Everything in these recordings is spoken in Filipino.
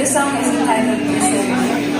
This song is entitled Mystery.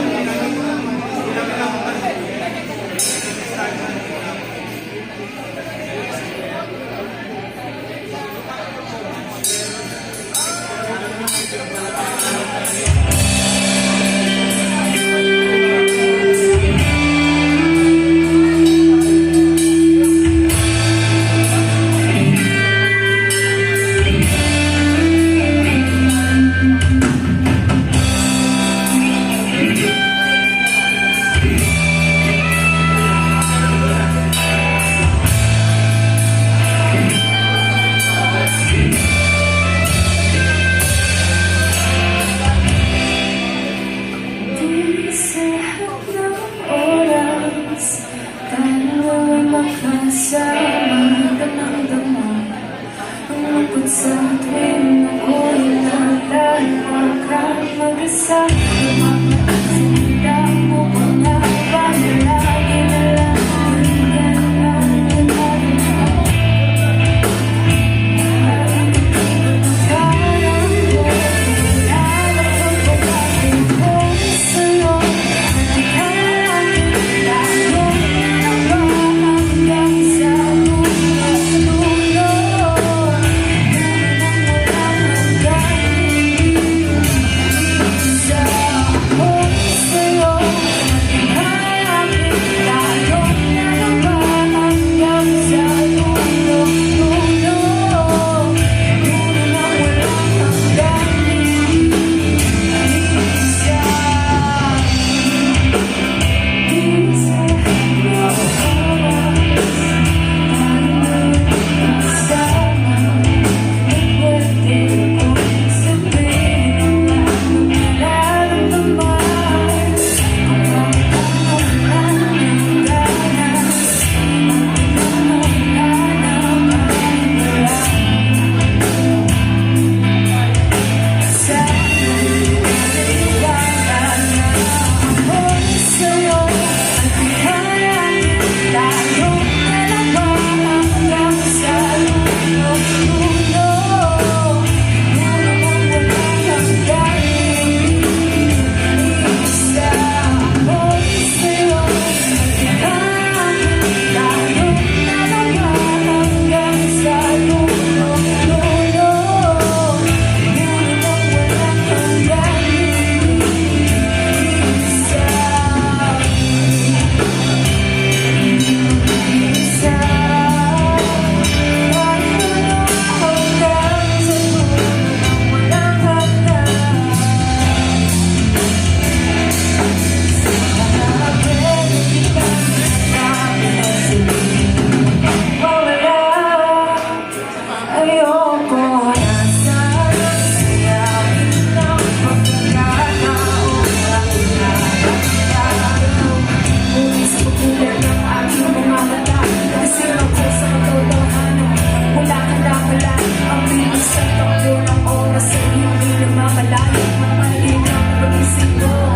Makasama ka ng dama ang lungkot sa tuwing ako'y nalala ka mag-asama. Sinita mo pa nga ba na lagi na lang hanggang ang parang ko nalala ko bakit ko sa'yo ang bilis at takbo ng oras ay hindi na mamalayo. Mamahalin ang pag-isip ko.